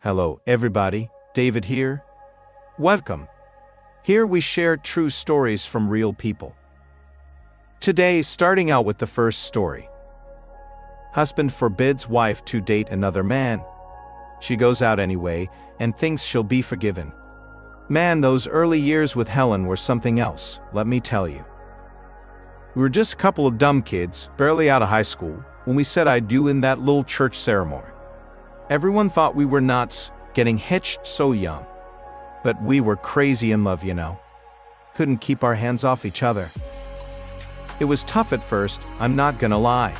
Hello, everybody. David here. Welcome. Here we share true stories from real people. Today, starting out with the first story. Husband forbids wife to date another man. She goes out anyway and thinks she'll be forgiven. Man, those early years with Helen were something else, let me tell you. We were just a couple of dumb kids, barely out of high school, when we said I do in that little church ceremony. Everyone thought we were nuts, getting hitched so young. But we were crazy in love, you know. Couldn't keep our hands off each other. It was tough at first, I'm not gonna lie.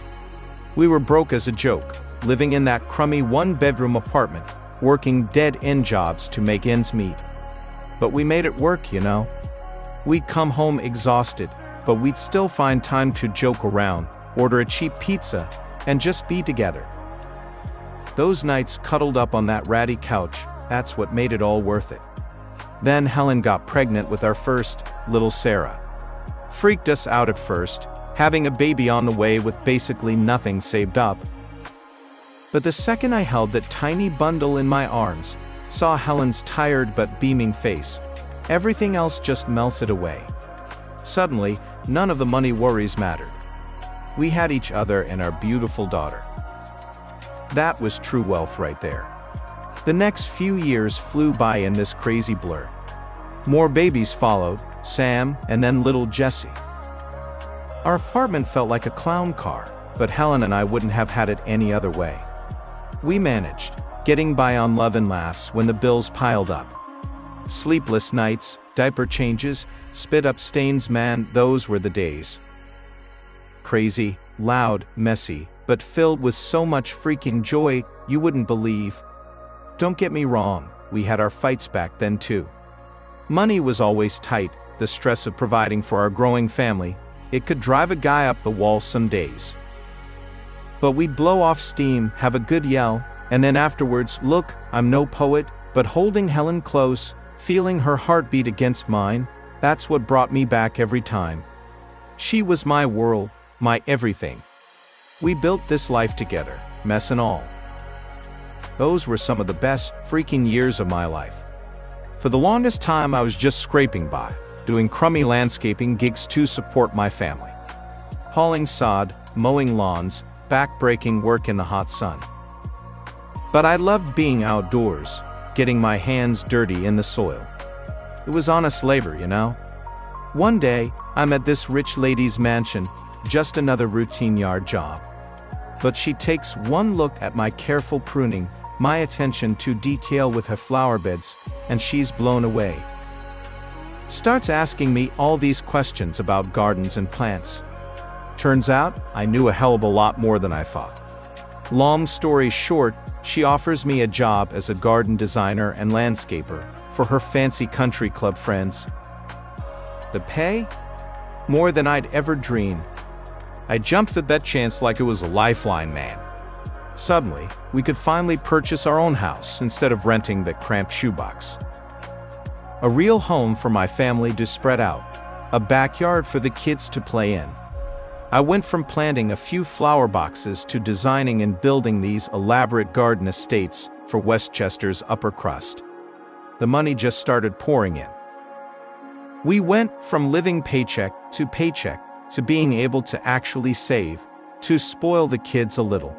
We were broke as a joke, living in that crummy one-bedroom apartment, working dead-end jobs to make ends meet. But we made it work, you know. We'd come home exhausted, but we'd still find time to joke around, order a cheap pizza, and just be together. Those nights cuddled up on that ratty couch, that's what made it all worth it. Then Helen got pregnant with our first, little Sarah. Freaked us out at first, having a baby on the way with basically nothing saved up. But the second I held that tiny bundle in my arms, saw Helen's tired but beaming face, everything else just melted away. Suddenly, none of the money worries mattered. We had each other and our beautiful daughter. That was true wealth right there. The next few years flew by in this crazy blur. More babies followed, Sam, and then little Jessie. Our apartment felt like a clown car, but Helen and I wouldn't have had it any other way. We managed, getting by on love and laughs when the bills piled up. Sleepless nights, diaper changes, spit-up stains, man, those were the days. Crazy, loud, messy, but filled with so much freaking joy, you wouldn't believe. Don't get me wrong, we had our fights back then too. Money was always tight, the stress of providing for our growing family, it could drive a guy up the wall some days. But we'd blow off steam, have a good yell, and then afterwards, look, I'm no poet, but holding Helen close, feeling her heartbeat against mine, that's what brought me back every time. She was my world, my everything. We built this life together, mess and all. Those were some of the best freaking years of my life. For the longest time I was just scraping by, doing crummy landscaping gigs to support my family. Hauling sod, mowing lawns, back-breaking work in the hot sun. But I loved being outdoors, getting my hands dirty in the soil. It was honest labor, you know. One day, I'm at this rich lady's mansion, just another routine yard job. But she takes one look at my careful pruning, my attention to detail with her flower beds, and she's blown away. Starts asking me all these questions about gardens and plants. Turns out, I knew a hell of a lot more than I thought. Long story short, she offers me a job as a garden designer and landscaper for her fancy country club friends. The pay? More than I'd ever dreamed. I jumped at that chance like it was a lifeline, man. Suddenly, we could finally purchase our own house instead of renting that cramped shoebox. A real home for my family to spread out, a backyard for the kids to play in. I went from planting a few flower boxes to designing and building these elaborate garden estates for Westchester's upper crust. The money just started pouring in. We went from living paycheck to being able to actually save, to spoil the kids a little.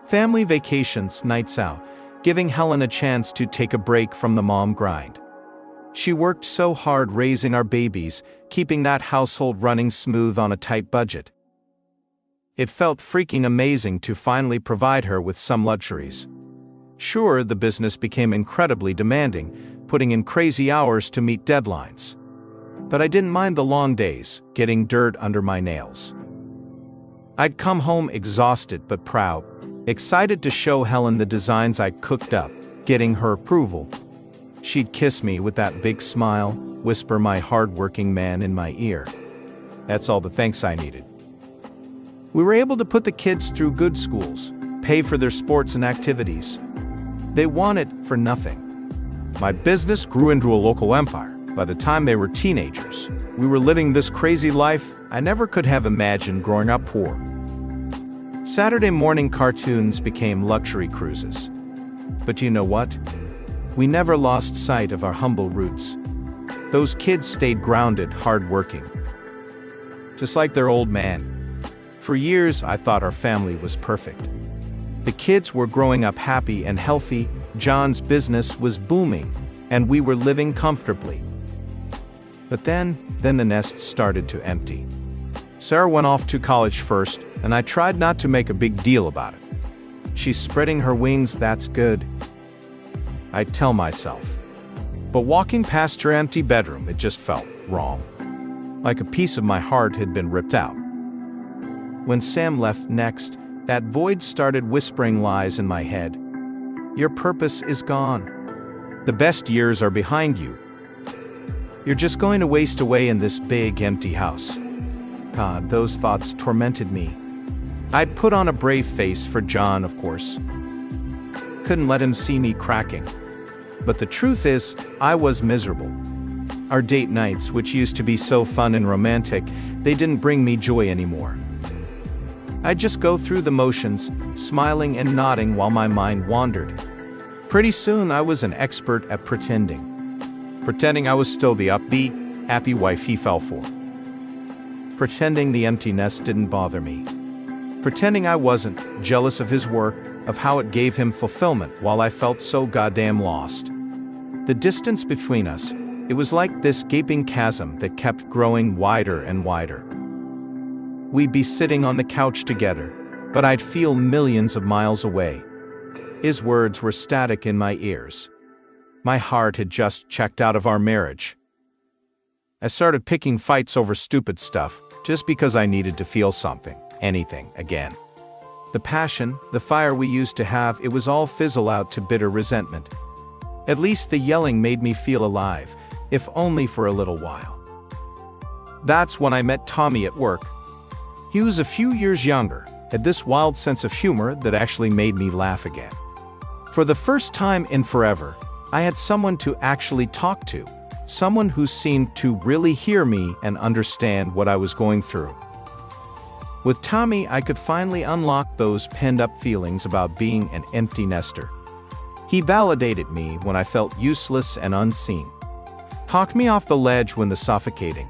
Family vacations, nights out, giving Helen a chance to take a break from the mom grind. She worked so hard raising our babies, keeping that household running smooth on a tight budget. It felt freaking amazing to finally provide her with some luxuries. Sure, the business became incredibly demanding, putting in crazy hours to meet deadlines. But I didn't mind the long days, getting dirt under my nails. I'd come home exhausted but proud, excited to show Helen the designs I'd cooked up, getting her approval. She'd kiss me with that big smile, whisper my hard-working man in my ear. That's all the thanks I needed. We were able to put the kids through good schools, pay for their sports and activities. They wanted for nothing. My business grew into a local empire. By the time they were teenagers, we were living this crazy life I never could have imagined growing up poor. Saturday morning cartoons became luxury cruises. But you know what? We never lost sight of our humble roots. Those kids stayed grounded, hardworking. Just like their old man. For years, I thought our family was perfect. The kids were growing up happy and healthy, John's business was booming, and we were living comfortably. But then the nest started to empty. Sarah went off to college first, and I tried not to make a big deal about it. She's spreading her wings, that's good, I'd tell myself. But walking past her empty bedroom, it just felt wrong. Like a piece of my heart had been ripped out. When Sam left next, that void started whispering lies in my head. Your purpose is gone. The best years are behind you. You're just going to waste away in this big, empty house. God, those thoughts tormented me. I'd put on a brave face for John, of course. Couldn't let him see me cracking. But the truth is, I was miserable. Our date nights, which used to be so fun and romantic, they didn't bring me joy anymore. I'd just go through the motions, smiling and nodding while my mind wandered. Pretty soon I was an expert at pretending. Pretending I was still the upbeat, happy wife he fell for. Pretending the empty nest didn't bother me. Pretending I wasn't jealous of his work, of how it gave him fulfillment while I felt so goddamn lost. The distance between us, it was like this gaping chasm that kept growing wider and wider. We'd be sitting on the couch together, but I'd feel millions of miles away. His words were static in my ears. My heart had just checked out of our marriage. I started picking fights over stupid stuff, just because I needed to feel something, anything, again. The passion, the fire we used to have, it was all fizzle out to bitter resentment. At least the yelling made me feel alive, if only for a little while. That's when I met Tommy at work. He was a few years younger, had this wild sense of humor that actually made me laugh again. For the first time in forever, I had someone to actually talk to, someone who seemed to really hear me and understand what I was going through. With Tommy, I could finally unlock those pent-up feelings about being an empty nester. He validated me when I felt useless and unseen. Talked me off the ledge when the suffocating.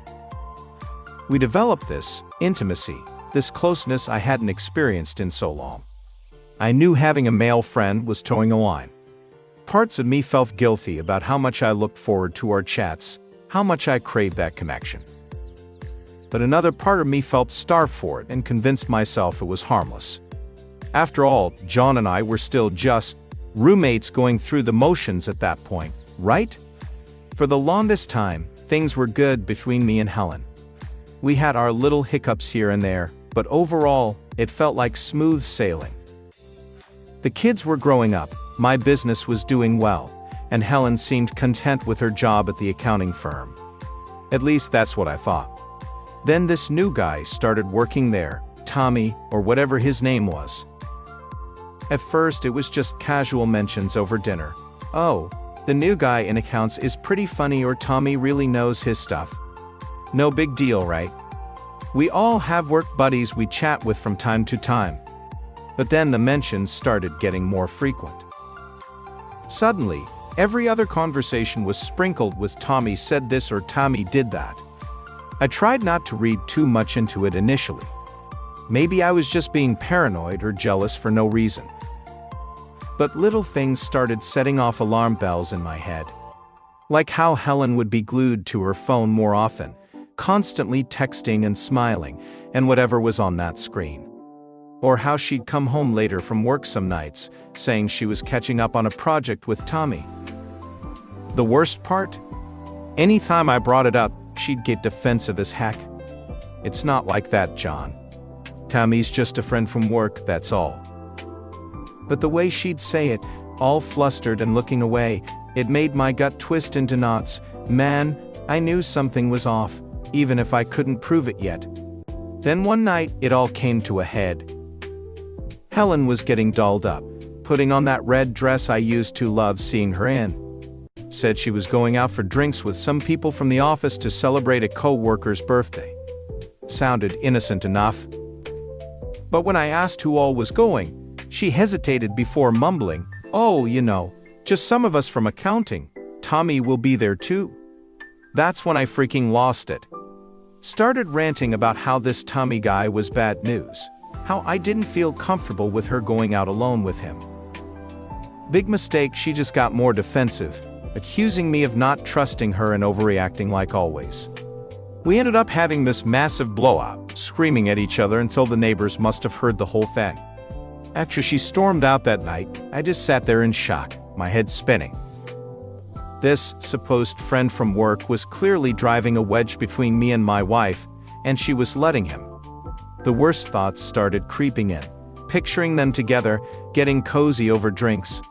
We developed this intimacy, this closeness I hadn't experienced in so long. I knew having a male friend was towing a line. Parts of me felt guilty about how much I looked forward to our chats, how much I craved that connection. But another part of me felt starved for it and convinced myself it was harmless. After all, John and I were still just roommates going through the motions at that point, right? For the longest time, things were good between me and Helen. We had our little hiccups here and there, but overall, it felt like smooth sailing. The kids were growing up, my business was doing well, and Helen seemed content with her job at the accounting firm. At least that's what I thought. Then this new guy started working there, Tommy, or whatever his name was. At first it was just casual mentions over dinner. Oh, the new guy in accounts is pretty funny, or Tommy really knows his stuff. No big deal, right? We all have work buddies we chat with from time to time. But then the mentions started getting more frequent. Suddenly, every other conversation was sprinkled with Tommy said this or Tommy did that. I tried not to read too much into it initially. Maybe I was just being paranoid or jealous for no reason. But little things started setting off alarm bells in my head. Like how Helen would be glued to her phone more often, constantly texting and smiling, and whatever was on that screen. Or how she'd come home later from work some nights, saying she was catching up on a project with Tommy. The worst part? Anytime I brought it up, she'd get defensive as heck. It's not like that, John. Tommy's just a friend from work, that's all. But the way she'd say it, all flustered and looking away, it made my gut twist into knots. Man, I knew something was off, even if I couldn't prove it yet. Then one night, it all came to a head. Helen was getting dolled up, putting on that red dress I used to love seeing her in. Said she was going out for drinks with some people from the office to celebrate a co-worker's birthday. Sounded innocent enough. But when I asked who all was going, she hesitated before mumbling, Oh, just some of us from accounting. Tommy will be there too. That's when I freaking lost it. Started ranting about how this Tommy guy was bad news. How I didn't feel comfortable with her going out alone with him. Big mistake, she just got more defensive, accusing me of not trusting her and overreacting like always. We ended up having this massive blowout, screaming at each other until the neighbors must have heard the whole thing. After she stormed out that night, I just sat there in shock, my head spinning. This supposed friend from work was clearly driving a wedge between me and my wife, and she was letting him. The worst thoughts started creeping in, picturing them together, getting cozy over drinks.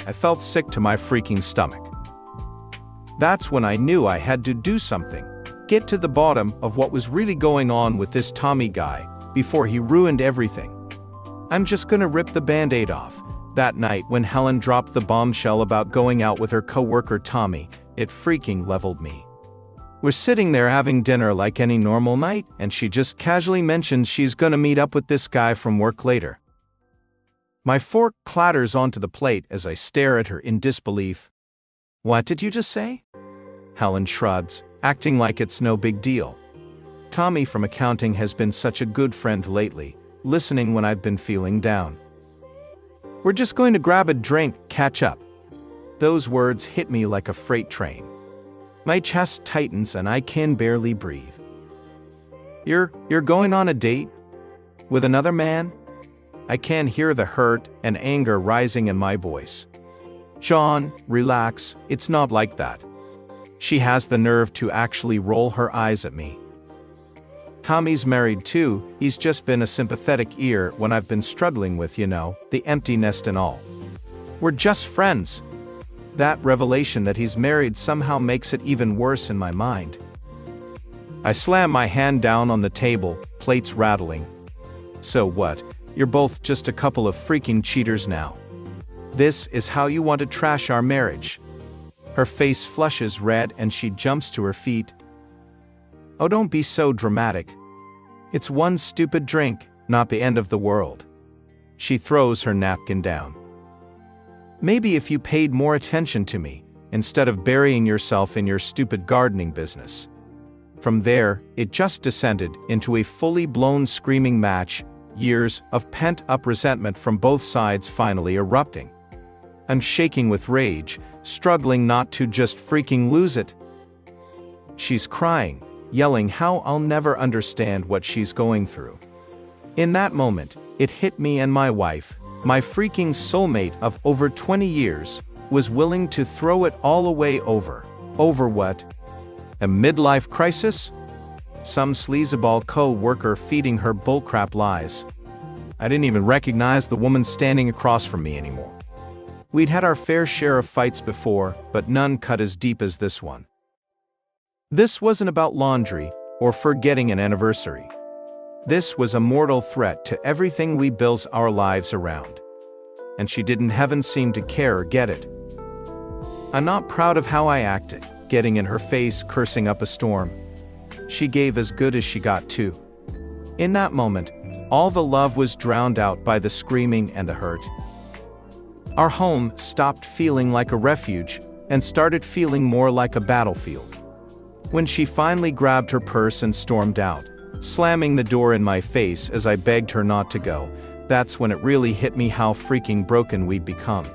I felt sick to my freaking stomach. That's when I knew I had to do something, get to the bottom of what was really going on with this Tommy guy, before he ruined everything. I'm just gonna rip the band-aid off. That night when Helen dropped the bombshell about going out with her co-worker Tommy, it freaking leveled me. We're sitting there having dinner like any normal night, and she just casually mentions she's gonna meet up with this guy from work later. My fork clatters onto the plate as I stare at her in disbelief. What did you just say? Helen shrugs, acting like it's no big deal. Tommy from accounting has been such a good friend lately, listening when I've been feeling down. We're just going to grab a drink, catch up. Those words hit me like a freight train. My chest tightens and I can barely breathe. You're going on a date? With another man? I can hear the hurt and anger rising in my voice. John, relax, it's not like that. She has the nerve to actually roll her eyes at me. Tommy's married too, he's just been a sympathetic ear when I've been struggling with, the empty nest and all. We're just friends. That revelation that he's married somehow makes it even worse in my mind. I slam my hand down on the table, plates rattling. So what? You're both just a couple of freaking cheaters now. This is how you want to trash our marriage. Her face flushes red and she jumps to her feet. Oh, don't be so dramatic. It's one stupid drink, not the end of the world. She throws her napkin down. Maybe if you paid more attention to me, instead of burying yourself in your stupid gardening business. From there, it just descended into a fully blown screaming match, years of pent-up resentment from both sides finally erupting. I'm shaking with rage, struggling not to just freaking lose it. She's crying, yelling how I'll never understand what she's going through. In that moment, it hit me and my wife, my freaking soulmate of over 20 years, was willing to throw it all away over. Over what? A midlife crisis? Some sleazeball co-worker feeding her bullcrap lies. I didn't even recognize the woman standing across from me anymore. We'd had our fair share of fights before, but none cut as deep as this one. This wasn't about laundry, or forgetting an anniversary. This was a mortal threat to everything we built our lives around. And she didn't seem to care or get it. I'm not proud of how I acted, getting in her face, cursing up a storm. She gave as good as she got too. In that moment, all the love was drowned out by the screaming and the hurt. Our home stopped feeling like a refuge, and started feeling more like a battlefield. When she finally grabbed her purse and stormed out, slamming the door in my face as I begged her not to go, that's when it really hit me how freaking broken we'd become.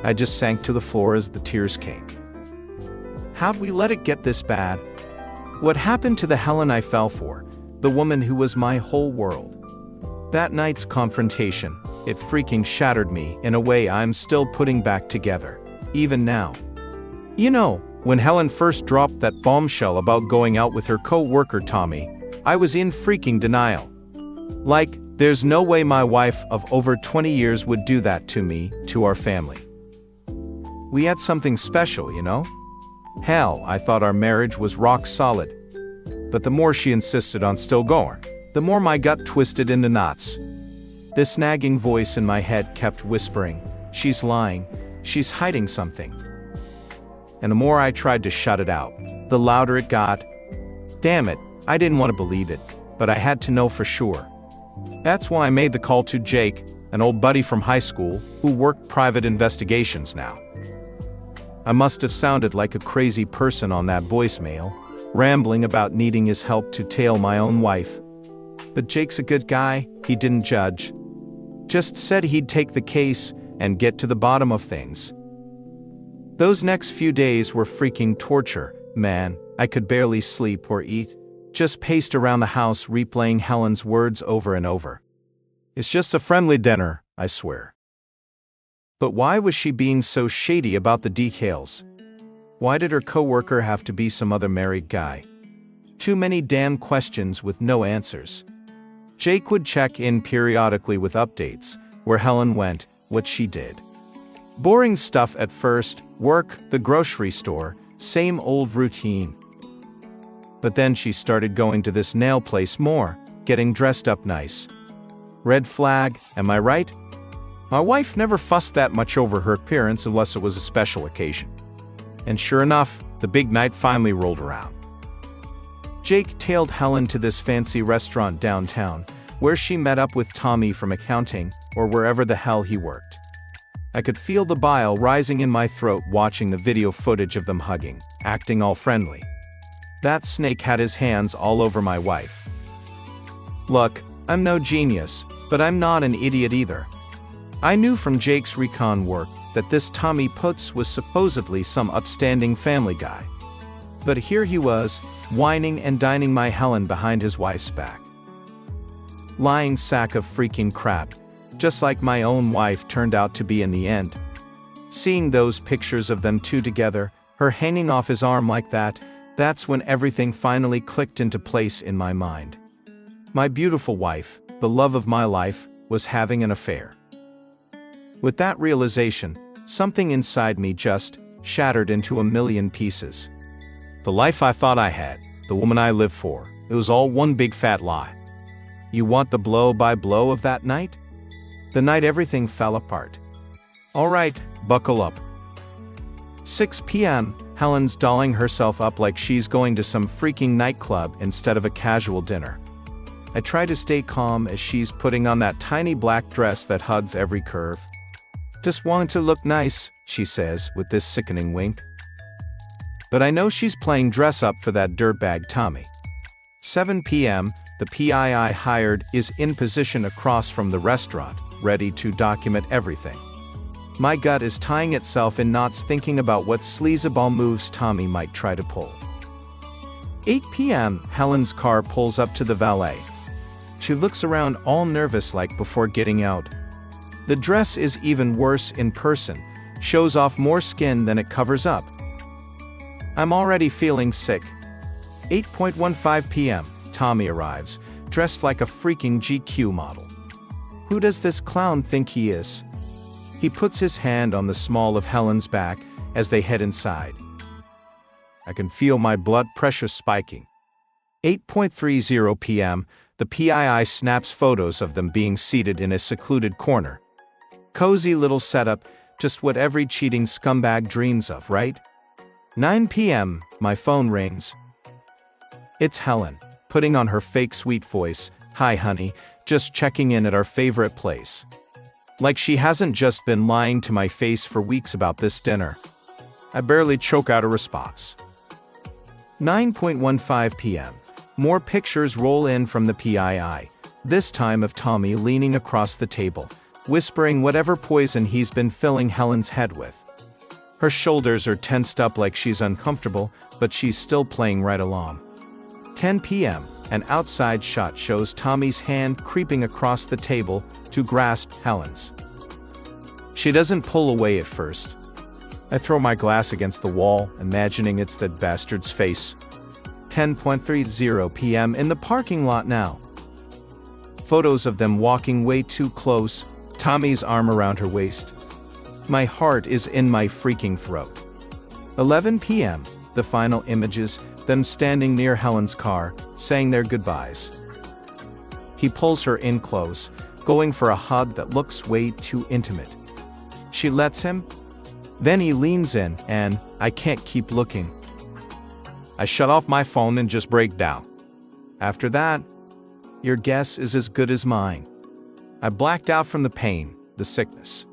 I just sank to the floor as the tears came. How'd we let it get this bad? What happened to the Helen I fell for, the woman who was my whole world? That night's confrontation, it freaking shattered me in a way I'm still putting back together, even now. When Helen first dropped that bombshell about going out with her co-worker Tommy, I was in freaking denial. Like, there's no way my wife of over 20 years would do that to me, to our family. We had something special, Hell, I thought our marriage was rock solid. But the more she insisted on still going, the more my gut twisted into knots. This nagging voice in my head kept whispering, she's lying, she's hiding something. And the more I tried to shut it out, the louder it got. Damn it, I didn't want to believe it, but I had to know for sure. That's why I made the call to Jake, an old buddy from high school who worked private investigations now. I must have sounded like a crazy person on that voicemail, rambling about needing his help to tail my own wife. But Jake's a good guy, he didn't judge. Just said he'd take the case and get to the bottom of things. Those next few days were freaking torture, man. I could barely sleep or eat, just paced around the house replaying Helen's words over and over. It's just a friendly dinner, I swear. But why was she being so shady about the details? Why did her coworker have to be some other married guy? Too many damn questions with no answers. Jake would check in periodically with updates, where Helen went, what she did. Boring stuff at first, work, the grocery store, same old routine. But then she started going to this nail place more, getting dressed up nice. Red flag, am I right? My wife never fussed that much over her appearance unless it was a special occasion. And sure enough, the big night finally rolled around. Jake tailed Helen to this fancy restaurant downtown, where she met up with Tommy from accounting, or wherever the hell he worked. I could feel the bile rising in my throat watching the video footage of them hugging, acting all friendly. That snake had his hands all over my wife. Look, I'm no genius, but I'm not an idiot either. I knew from Jake's recon work that this Tommy Putz was supposedly some upstanding family guy. But here he was, whining and dining my Helen behind his wife's back. Lying sack of freaking crap, just like my own wife turned out to be in the end. Seeing those pictures of them two together, her hanging off his arm like that, that's when everything finally clicked into place in my mind. My beautiful wife, the love of my life, was having an affair. With that realization, something inside me just shattered into a million pieces. The life I thought I had, the woman I lived for, it was all one big fat lie. You want the blow-by-blow of that night? The night everything fell apart. All right, buckle up. 6 p.m., Helen's dolling herself up like she's going to some freaking nightclub instead of a casual dinner. I try to stay calm as she's putting on that tiny black dress that hugs every curve. Just want to look nice, she says, with this sickening wink. But I know she's playing dress up for that dirtbag Tommy. 7 p.m., the PI I hired is in position across from the restaurant, ready to document everything. My gut is tying itself in knots thinking about what sleazeball moves Tommy might try to pull. 8 p.m., Helen's car pulls up to the valet. She looks around all nervous like before getting out. The dress is even worse in person, shows off more skin than it covers up. I'm already feeling sick. 8:15 p.m., Tommy arrives, dressed like a freaking GQ model. Who does this clown think he is? He puts his hand on the small of Helen's back as they head inside. I can feel my blood pressure spiking. 8:30 p.m., the PII snaps photos of them being seated in a secluded corner. Cozy little setup, just what every cheating scumbag dreams of, right? 9 p.m., my phone rings. It's Helen, putting on her fake sweet voice. Hi honey, just checking in at our favorite place. Like she hasn't just been lying to my face for weeks about this dinner. I barely choke out a response. 9:15 p.m. More pictures roll in from the PII, this time of Tommy leaning across the table, whispering whatever poison he's been filling Helen's head with. Her shoulders are tensed up like she's uncomfortable, but she's still playing right along. 10 p.m., an outside shot shows Tommy's hand creeping across the table to grasp Helen's. She doesn't pull away at first. I throw my glass against the wall, imagining it's that bastard's face. 10:30 p.m. in the parking lot now. Photos of them walking way too close, Tommy's arm around her waist. My heart is in my freaking throat. 11 p.m., the final images, them standing near Helen's car, saying their goodbyes. He pulls her in close, going for a hug that looks way too intimate. She lets him. Then he leans in, and I can't keep looking. I shut off my phone and just break down. After that, your guess is as good as mine. I blacked out from the pain, the sickness.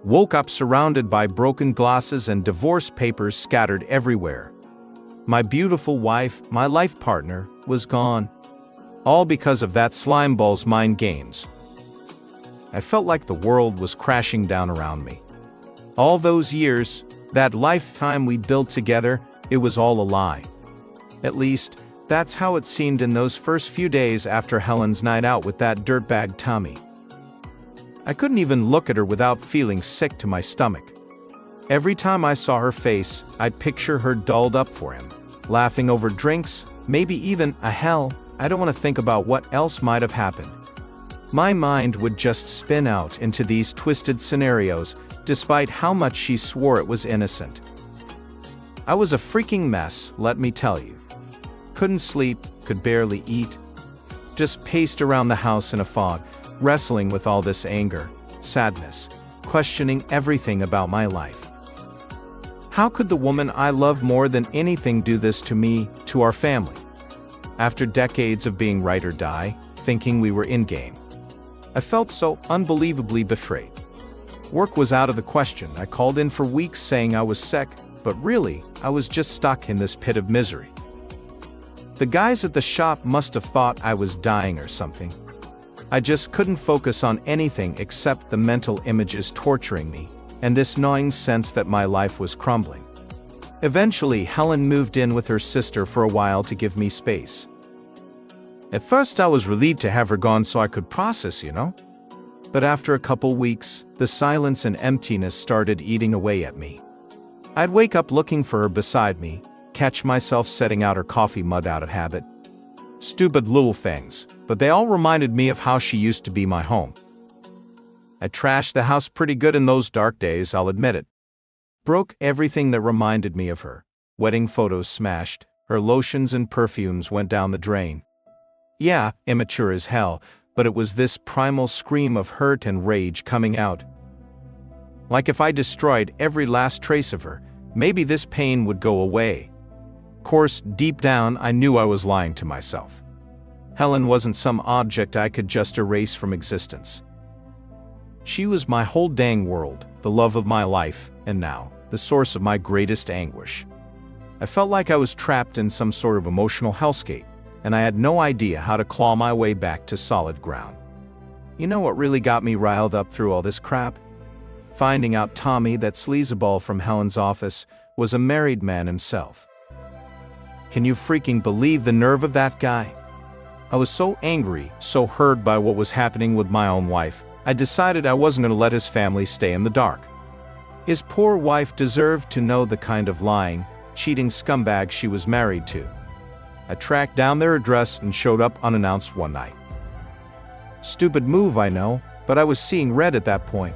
Woke up surrounded by broken glasses and divorce papers scattered everywhere. My beautiful wife, my life partner, was gone. All because of that slimeball's mind games. I felt like the world was crashing down around me. All those years, that lifetime we built together, it was all a lie. At least, that's how it seemed in those first few days after Helen's night out with that dirtbag Tommy. I couldn't even look at her without feeling sick to my stomach. Every time I saw her face, I'd picture her dolled up for him, laughing over drinks, maybe even hell, I don't want to think about what else might have happened. My mind would just spin out into these twisted scenarios, despite how much she swore it was innocent. I was a freaking mess, let me tell you. Couldn't sleep, could barely eat. Just paced around the house in a fog, wrestling with all this anger, sadness, questioning everything about my life. How could the woman I love more than anything do this to me, to our family? After decades of being ride or die, thinking we were in game, I felt so unbelievably betrayed. Work was out of the question. I called in for weeks saying I was sick, but really, I was just stuck in this pit of misery. The guys at the shop must have thought I was dying or something. I just couldn't focus on anything except the mental images torturing me, and this gnawing sense that my life was crumbling. Eventually, Helen moved in with her sister for a while to give me space. At first, I was relieved to have her gone so I could process, But after a couple weeks, the silence and emptiness started eating away at me. I'd wake up looking for her beside me, catch myself setting out her coffee mug out of habit. Stupid little things, but they all reminded me of how she used to be my home. I trashed the house pretty good in those dark days, I'll admit it. Broke everything that reminded me of her. Wedding photos smashed, her lotions and perfumes went down the drain. Yeah, immature as hell, but it was this primal scream of hurt and rage coming out. Like if I destroyed every last trace of her, maybe this pain would go away. Of course, deep down, I knew I was lying to myself. Helen wasn't some object I could just erase from existence. She was my whole dang world, the love of my life, and now, the source of my greatest anguish. I felt like I was trapped in some sort of emotional hellscape, and I had no idea how to claw my way back to solid ground. You know what really got me riled up through all this crap? Finding out Tommy, that sleazeball from Helen's office, was a married man himself. Can you freaking believe the nerve of that guy? I was so angry, so hurt by what was happening with my own wife, I decided I wasn't going to let his family stay in the dark. His poor wife deserved to know the kind of lying, cheating scumbag she was married to. I tracked down their address and showed up unannounced one night. Stupid move, I know, but I was seeing red at that point.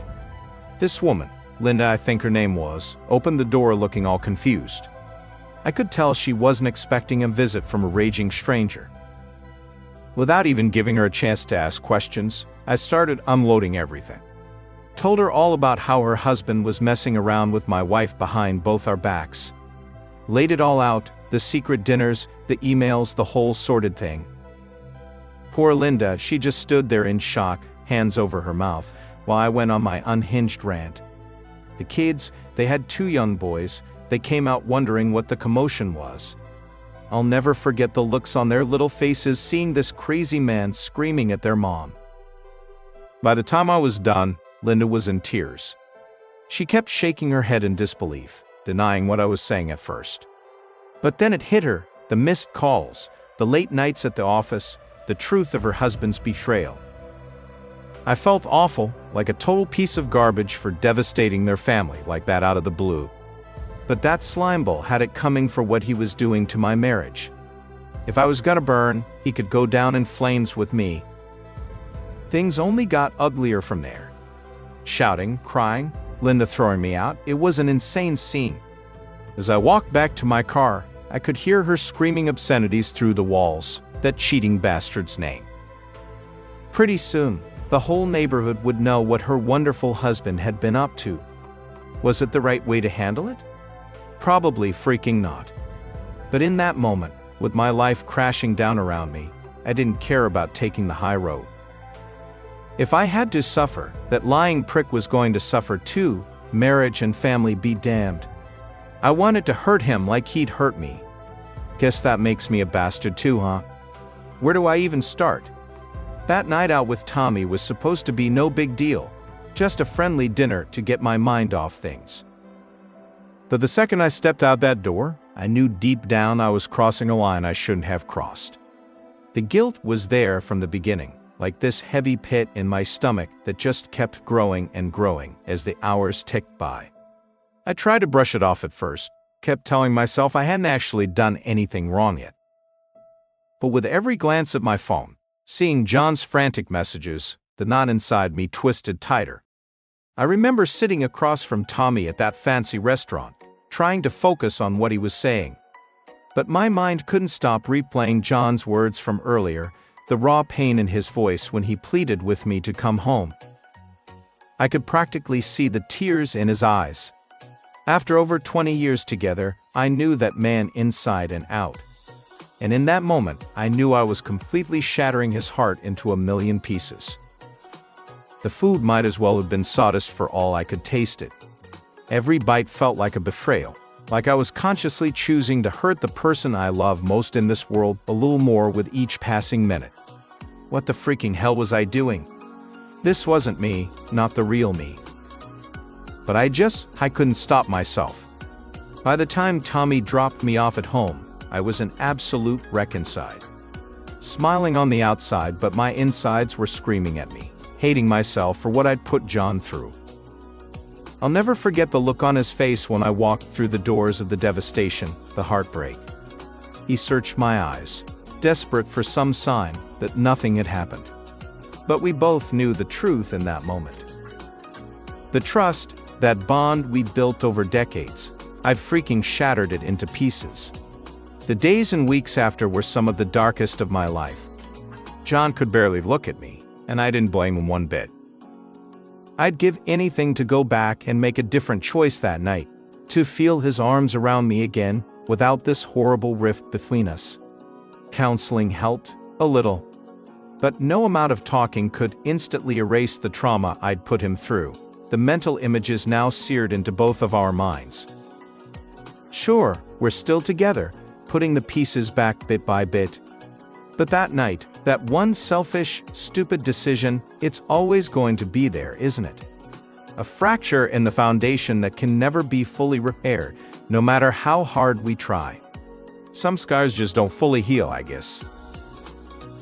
This woman, Linda I think her name was, opened the door looking all confused. I could tell she wasn't expecting a visit from a raging stranger. Without even giving her a chance to ask questions, I started unloading everything. Told her all about how her husband was messing around with my wife behind both our backs. Laid it all out, the secret dinners, the emails, the whole sordid thing. Poor Linda, she just stood there in shock, hands over her mouth, while I went on my unhinged rant. The kids, they had 2 young boys, they came out wondering what the commotion was. I'll never forget the looks on their little faces seeing this crazy man screaming at their mom. By the time I was done, Linda was in tears. She kept shaking her head in disbelief, denying what I was saying at first. But then it hit her, the missed calls, the late nights at the office, the truth of her husband's betrayal. I felt awful, like a total piece of garbage for devastating their family like that out of the blue. But that slimeball had it coming for what he was doing to my marriage. If I was gonna burn, he could go down in flames with me. Things only got uglier from there. Shouting, crying, Linda throwing me out, it was an insane scene. As I walked back to my car, I could hear her screaming obscenities through the walls, that cheating bastard's name. Pretty soon, the whole neighborhood would know what her wonderful husband had been up to. Was it the right way to handle it? Probably freaking not. But in that moment, with my life crashing down around me, I didn't care about taking the high road. If I had to suffer, that lying prick was going to suffer too, marriage and family be damned. I wanted to hurt him like he'd hurt me. Guess that makes me a bastard too, huh? Where do I even start? That night out with Tommy was supposed to be no big deal, just a friendly dinner to get my mind off things. But the second I stepped out that door, I knew deep down I was crossing a line I shouldn't have crossed. The guilt was there from the beginning, like this heavy pit in my stomach that just kept growing and growing as the hours ticked by. I tried to brush it off at first, kept telling myself I hadn't actually done anything wrong yet. But with every glance at my phone, seeing John's frantic messages, the knot inside me twisted tighter. I remember sitting across from Tommy at that fancy restaurant, trying to focus on what he was saying. But my mind couldn't stop replaying John's words from earlier, the raw pain in his voice when he pleaded with me to come home. I could practically see the tears in his eyes. After over 20 years together, I knew that man inside and out. And in that moment, I knew I was completely shattering his heart into a million pieces. The food might as well have been sawdust for all I could taste it. Every bite felt like a betrayal, like I was consciously choosing to hurt the person I love most in this world a little more with each passing minute. What the freaking hell was I doing? This wasn't me, not the real me. But I couldn't stop myself. By the time Tommy dropped me off at home, I was an absolute wreck inside. Smiling on the outside, but my insides were screaming at me, hating myself for what I'd put John through. I'll never forget the look on his face when I walked through the doors of the devastation, the heartbreak. He searched my eyes, desperate for some sign that nothing had happened. But we both knew the truth in that moment. The trust, that bond we built over decades, I'd freaking shattered it into pieces. The days and weeks after were some of the darkest of my life. John could barely look at me, and I didn't blame him one bit. I'd give anything to go back and make a different choice that night, to feel his arms around me again, without this horrible rift between us. Counseling helped, a little. But no amount of talking could instantly erase the trauma I'd put him through, the mental images now seared into both of our minds. Sure, we're still together, putting the pieces back bit by bit. But that night, that one selfish, stupid decision, it's always going to be there, isn't it? A fracture in the foundation that can never be fully repaired, no matter how hard we try. Some scars just don't fully heal, I guess.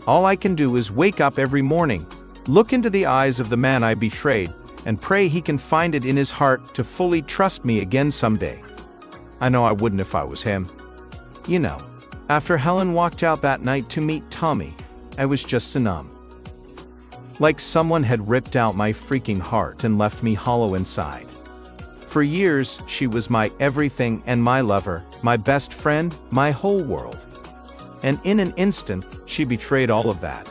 All I can do is wake up every morning, look into the eyes of the man I betrayed, and pray he can find it in his heart to fully trust me again someday. I know I wouldn't if I was him. You know, after Helen walked out that night to meet Tommy, I was just numb. Like someone had ripped out my freaking heart and left me hollow inside. For years, she was my everything and my lover, my best friend, my whole world. And in an instant, she betrayed all of that.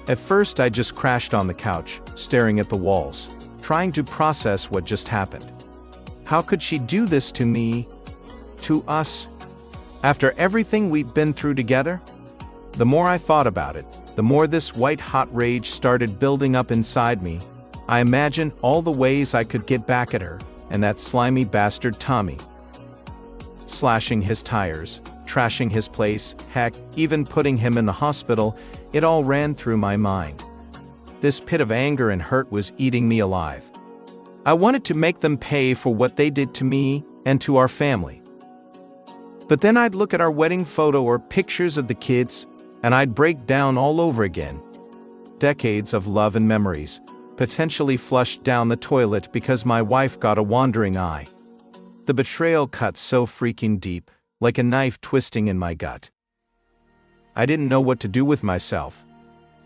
At first, I just crashed on the couch, staring at the walls, trying to process what just happened. How could she do this to me? To us? After everything we'd been through together? The more I thought about it, the more this white-hot rage started building up inside me. I imagined all the ways I could get back at her, and that slimy bastard Tommy. Slashing his tires, trashing his place, heck, even putting him in the hospital, it all ran through my mind. This pit of anger and hurt was eating me alive. I wanted to make them pay for what they did to me and to our family. But then I'd look at our wedding photo or pictures of the kids, and I'd break down all over again. Decades of love and memories, potentially flushed down the toilet because my wife got a wandering eye. The betrayal cut so freaking deep, like a knife twisting in my gut. I didn't know what to do with myself.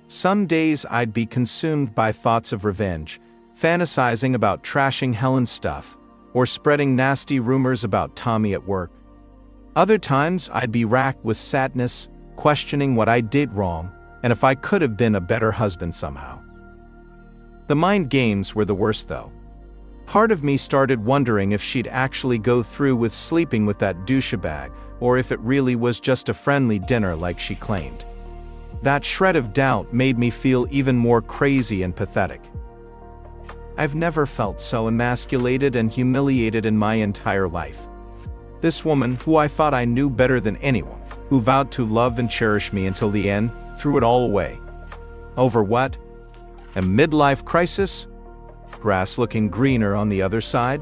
Some days I'd be consumed by thoughts of revenge, fantasizing about trashing Helen's stuff, or spreading nasty rumors about Tommy at work. Other times I'd be racked with sadness, questioning what I did wrong, and if I could have been a better husband somehow. The mind games were the worst though. Part of me started wondering if she'd actually go through with sleeping with that douchebag, or if it really was just a friendly dinner like she claimed. That shred of doubt made me feel even more crazy and pathetic. I've never felt so emasculated and humiliated in my entire life. This woman, who I thought I knew better than anyone, who vowed to love and cherish me until the end, threw it all away. Over what? A midlife crisis? Grass looking greener on the other side?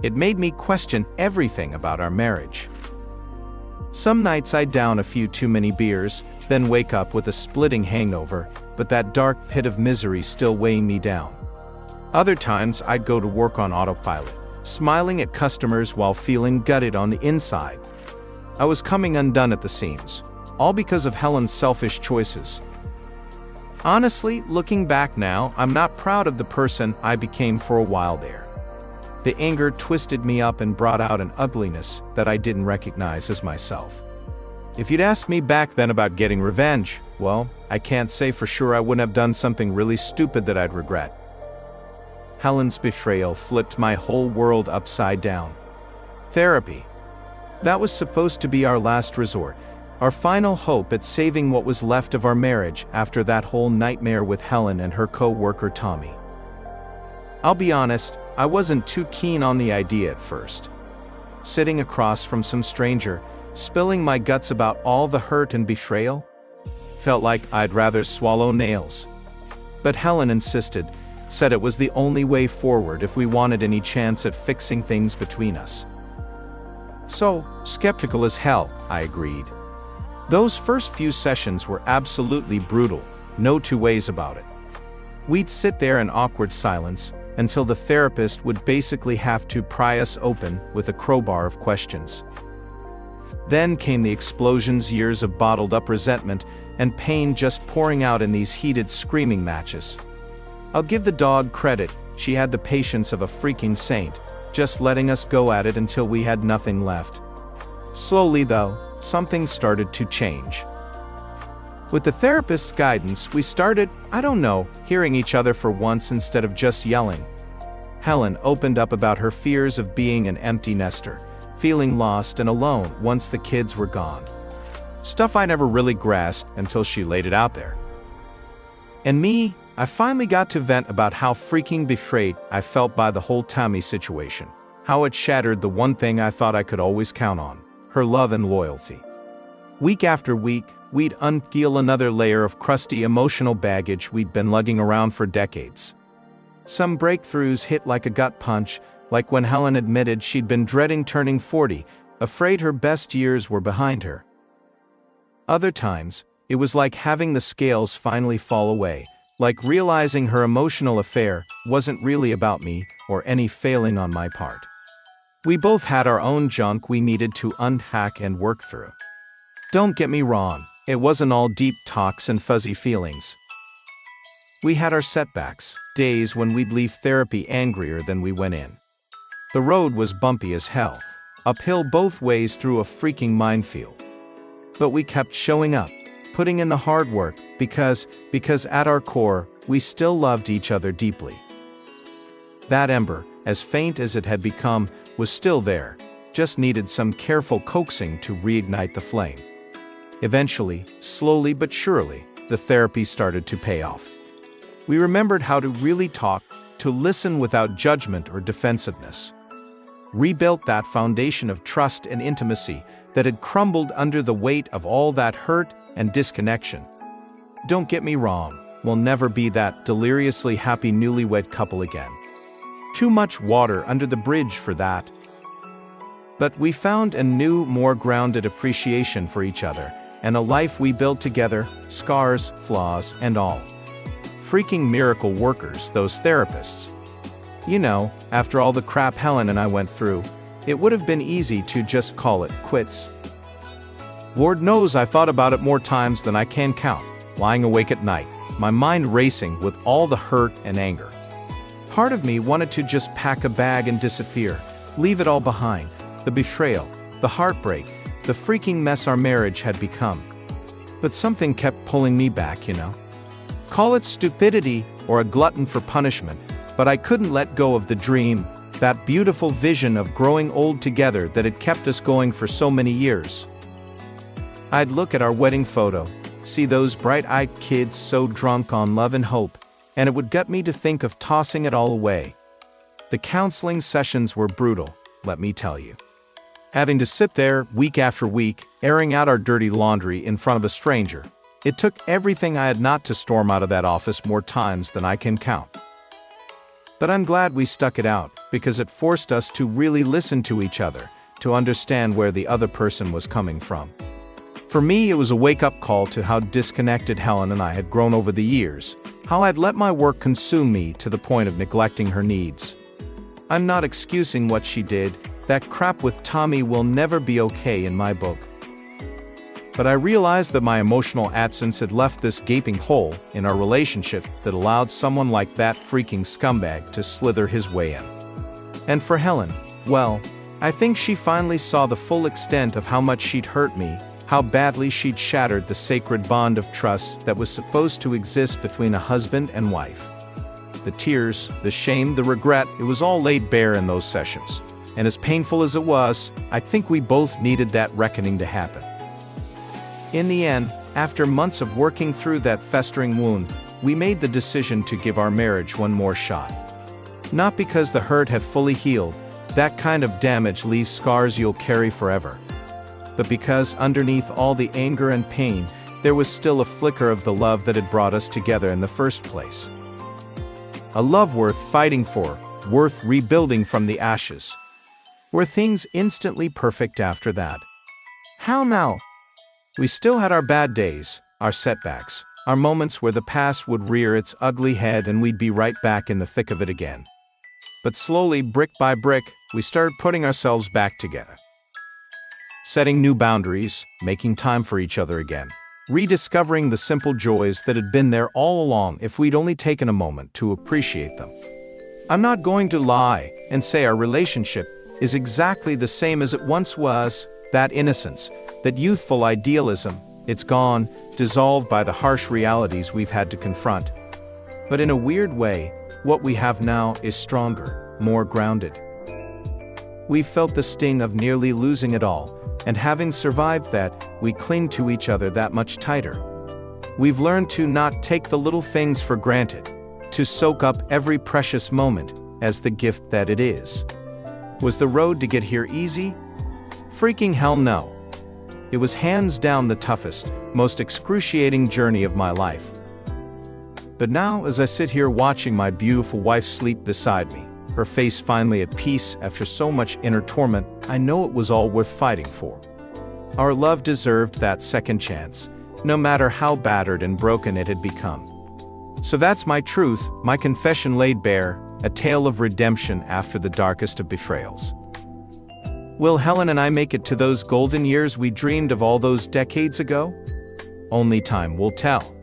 It made me question everything about our marriage. Some nights I'd down a few too many beers, then wake up with a splitting hangover, but that dark pit of misery still weighing me down. Other times I'd go to work on autopilot, smiling at customers while feeling gutted on the inside. I was coming undone at the seams, all because of Helen's selfish choices. Honestly, looking back now, I'm not proud of the person I became for a while there. The anger twisted me up and brought out an ugliness that I didn't recognize as myself. If you'd asked me back then about getting revenge, well, I can't say for sure I wouldn't have done something really stupid that I'd regret. Helen's betrayal flipped my whole world upside down. Therapy. That was supposed to be our last resort, our final hope at saving what was left of our marriage after that whole nightmare with Helen and her co-worker Tommy. I'll be honest, I wasn't too keen on the idea at first. Sitting across from some stranger, spilling my guts about all the hurt and betrayal? Felt like I'd rather swallow nails. But Helen insisted, said it was the only way forward if we wanted any chance at fixing things between us. So, skeptical as hell, I agreed. Those first few sessions were absolutely brutal, no two ways about it. We'd sit there in awkward silence, until the therapist would basically have to pry us open with a crowbar of questions. Then came the explosions, years of bottled-up resentment and pain just pouring out in these heated screaming matches. I'll give the dog credit, she had the patience of a freaking saint, just letting us go at it until we had nothing left. Slowly though, something started to change. With the therapist's guidance, we started, hearing each other for once instead of just yelling. Helen opened up about her fears of being an empty nester, feeling lost and alone once the kids were gone. Stuff I never really grasped until she laid it out there. And me, I finally got to vent about how freaking betrayed I felt by the whole Tommy situation, how it shattered the one thing I thought I could always count on, her love and loyalty. Week after week, we'd unpeel another layer of crusty emotional baggage we'd been lugging around for decades. Some breakthroughs hit like a gut punch, like when Helen admitted she'd been dreading turning 40, afraid her best years were behind her. Other times, it was like having the scales finally fall away, like realizing her emotional affair wasn't really about me or any failing on my part. We both had our own junk we needed to unpack and work through. Don't get me wrong, it wasn't all deep talks and fuzzy feelings. We had our setbacks, days when we'd leave therapy angrier than we went in. The road was bumpy as hell, uphill both ways through a freaking minefield. But we kept showing up, putting in the hard work, because at our core, we still loved each other deeply. That ember, as faint as it had become, was still there, just needed some careful coaxing to reignite the flame. Eventually, slowly but surely, the therapy started to pay off. We remembered how to really talk, to listen without judgment or defensiveness. Rebuilt that foundation of trust and intimacy that had crumbled under the weight of all that hurt and disconnection. Don't get me wrong, we'll never be that deliriously happy newlywed couple again. Too much water under the bridge for that. But we found a new, more grounded appreciation for each other, and a life we built together, scars, flaws, and all. Freaking miracle workers, those therapists. You know, after all the crap Helen and I went through, it would have been easy to just call it quits. Lord knows I thought about it more times than I can count, lying awake at night, my mind racing with all the hurt and anger. Part of me wanted to just pack a bag and disappear, leave it all behind, the betrayal, the heartbreak, the freaking mess our marriage had become. But something kept pulling me back, you know. Call it stupidity or a glutton for punishment, but I couldn't let go of the dream, that beautiful vision of growing old together that had kept us going for so many years. I'd look at our wedding photo, see those bright-eyed kids so drunk on love and hope, and it would gut me to think of tossing it all away. The counseling sessions were brutal, let me tell you. Having to sit there, week after week, airing out our dirty laundry in front of a stranger. It took everything I had not to storm out of that office more times than I can count. But I'm glad we stuck it out, because it forced us to really listen to each other, to understand where the other person was coming from. For me, it was a wake-up call to how disconnected Helen and I had grown over the years, how I'd let my work consume me to the point of neglecting her needs. I'm not excusing what she did, that crap with Tommy will never be okay in my book. But I realized that my emotional absence had left this gaping hole in our relationship that allowed someone like that freaking scumbag to slither his way in. And for Helen, well, I think she finally saw the full extent of how much she'd hurt me, how badly she'd shattered the sacred bond of trust that was supposed to exist between a husband and wife. The tears, the shame, the regret, it was all laid bare in those sessions. And as painful as it was, I think we both needed that reckoning to happen. In the end, after months of working through that festering wound, we made the decision to give our marriage one more shot. Not because the hurt had fully healed, that kind of damage leaves scars you'll carry forever. But because underneath all the anger and pain, there was still a flicker of the love that had brought us together in the first place. A love worth fighting for, worth rebuilding from the ashes. Were things instantly perfect after that? How now? We still had our bad days, our setbacks, our moments where the past would rear its ugly head and we'd be right back in the thick of it again. But slowly, brick by brick, we started putting ourselves back together. Setting new boundaries, making time for each other again, rediscovering the simple joys that had been there all along if we'd only taken a moment to appreciate them. I'm not going to lie and say our relationship is exactly the same as it once was. That innocence, that youthful idealism, it's gone, dissolved by the harsh realities we've had to confront. But in a weird way, what we have now is stronger, more grounded. We've felt the sting of nearly losing it all, and having survived that, we cling to each other that much tighter. We've learned to not take the little things for granted, to soak up every precious moment as the gift that it is. Was the road to get here easy? Freaking hell no. It was hands down the toughest, most excruciating journey of my life. But now, as I sit here watching my beautiful wife sleep beside me, her face finally at peace after so much inner torment, I know it was all worth fighting for. Our love deserved that second chance, no matter how battered and broken it had become. So that's my truth, my confession laid bare, a tale of redemption after the darkest of betrayals. Will Helen and I make it to those golden years we dreamed of all those decades ago? Only time will tell.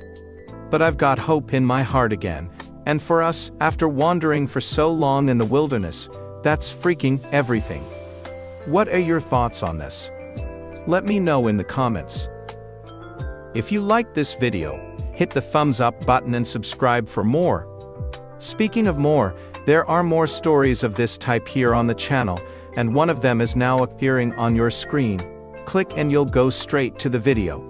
But I've got hope in my heart again, and for us, after wandering for so long in the wilderness, that's freaking everything. What are your thoughts on this? Let me know in the comments. If you liked this video, hit the thumbs up button and subscribe for more. Speaking of more, there are more stories of this type here on the channel, and one of them is now appearing on your screen. Click and you'll go straight to the video.